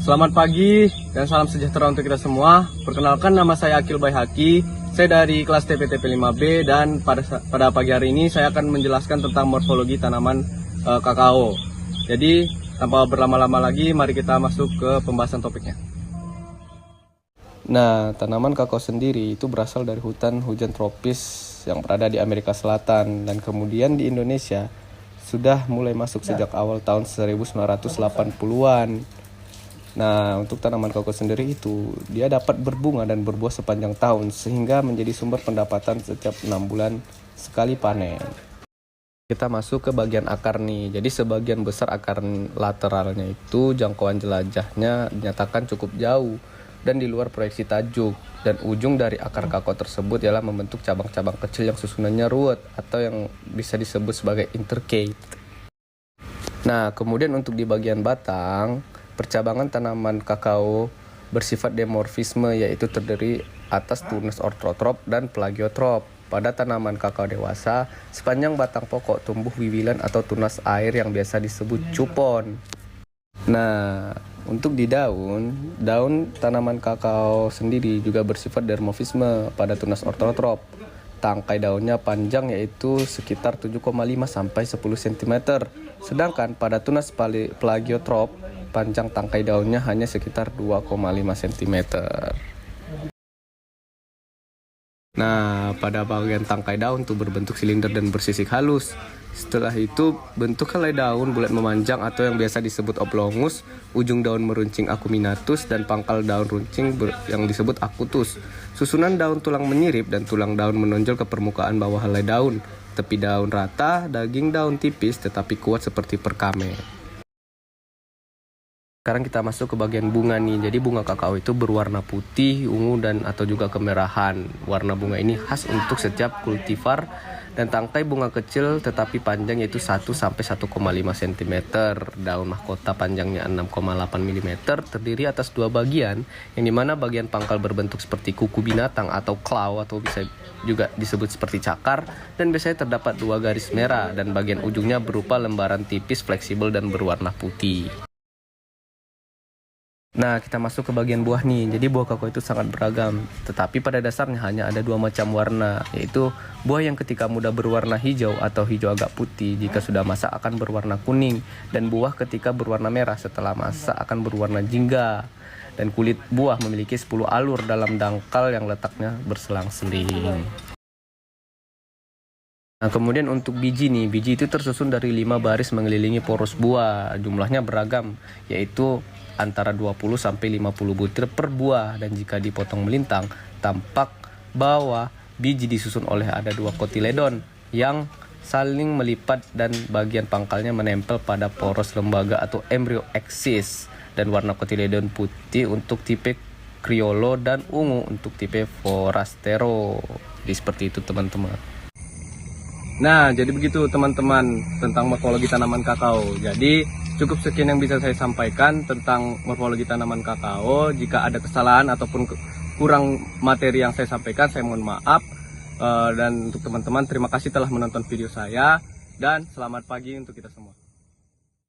Selamat pagi dan salam sejahtera untuk kita semua. Perkenalkan, nama saya Akil Baihaki. Saya dari kelas TPTP 5B dan pada pagi hari ini saya akan menjelaskan tentang morfologi tanaman kakao. Jadi tanpa berlama-lama lagi, mari kita masuk ke pembahasan topiknya. Nah, tanaman kakao sendiri itu berasal dari hutan hujan tropis yang berada di Amerika Selatan dan kemudian di Indonesia sudah mulai masuk sejak awal tahun 1980-an. Nah, untuk tanaman kakao sendiri itu, dia dapat berbunga dan berbuah sepanjang tahun sehingga menjadi sumber pendapatan setiap 6 bulan sekali panen. Kita masuk ke bagian akar nih. Jadi sebagian besar akar lateralnya itu jangkauan jelajahnya dinyatakan cukup jauh dan di luar proyeksi tajuk. Dan ujung dari akar kakao tersebut ialah membentuk cabang-cabang kecil yang susunannya ruwet atau yang bisa disebut sebagai intricate. Nah, kemudian untuk di bagian batang, percabangan tanaman kakao bersifat dimorfisme, yaitu terdiri atas tunas ortotrop dan plagiotrop. Pada tanaman kakao dewasa, sepanjang batang pokok tumbuh wiwilan atau tunas air yang biasa disebut cupon. Nah, untuk di daun tanaman kakao sendiri juga bersifat dimorfisme pada tunas ortotrop. Tangkai daunnya panjang yaitu sekitar 7,5 sampai 10 cm. Sedangkan pada tunas plagiotrop, panjang tangkai daunnya hanya sekitar 2,5 cm. Nah, pada bagian tangkai daun tuh berbentuk silinder dan bersisik halus. Setelah itu, bentuk helai daun bulat memanjang atau yang biasa disebut oblongus, ujung daun meruncing acuminatus, dan pangkal daun runcing yang disebut acutus. Susunan daun tulang menyirip dan tulang daun menonjol ke permukaan bawah helai daun. Tepi daun rata, daging daun tipis tetapi kuat seperti perkame. Sekarang kita masuk ke bagian bunga nih. Jadi bunga kakao itu berwarna putih, ungu, dan atau juga kemerahan. Warna bunga ini khas untuk setiap kultivar dan tangkai bunga kecil tetapi panjang yaitu 1 sampai 1,5 cm. Daun mahkota panjangnya 6,8 mm terdiri atas dua bagian, yang dimana bagian pangkal berbentuk seperti kuku binatang atau claw atau bisa juga disebut seperti cakar, dan biasanya terdapat dua garis merah dan bagian ujungnya berupa lembaran tipis fleksibel dan berwarna putih. Nah, kita masuk ke bagian buah nih. Jadi buah kakao itu sangat beragam, tetapi pada dasarnya hanya ada dua macam warna, yaitu buah yang ketika muda berwarna hijau atau hijau agak putih, jika sudah masak akan berwarna kuning, dan buah ketika berwarna merah setelah masak akan berwarna jingga. Dan kulit buah memiliki 10 alur dalam dangkal yang letaknya berselang-seling. Nah, kemudian untuk biji nih, biji itu tersusun dari 5 baris mengelilingi poros buah. Jumlahnya beragam, yaitu antara 20 sampai 50 butir per buah, dan jika dipotong melintang, tampak bahwa biji disusun oleh ada 2 kotiledon yang saling melipat dan bagian pangkalnya menempel pada poros lembaga atau embrio eksis, dan warna kotiledon putih untuk tipe Criollo dan ungu untuk tipe Forastero. Jadi seperti itu teman-teman. Nah, jadi begitu teman-teman tentang morfologi tanaman kakao. Jadi cukup sekian yang bisa saya sampaikan tentang morfologi tanaman kakao. Jika ada kesalahan ataupun kurang materi yang saya sampaikan, saya mohon maaf. Dan untuk teman-teman, terima kasih telah menonton video saya. Dan selamat pagi untuk kita semua.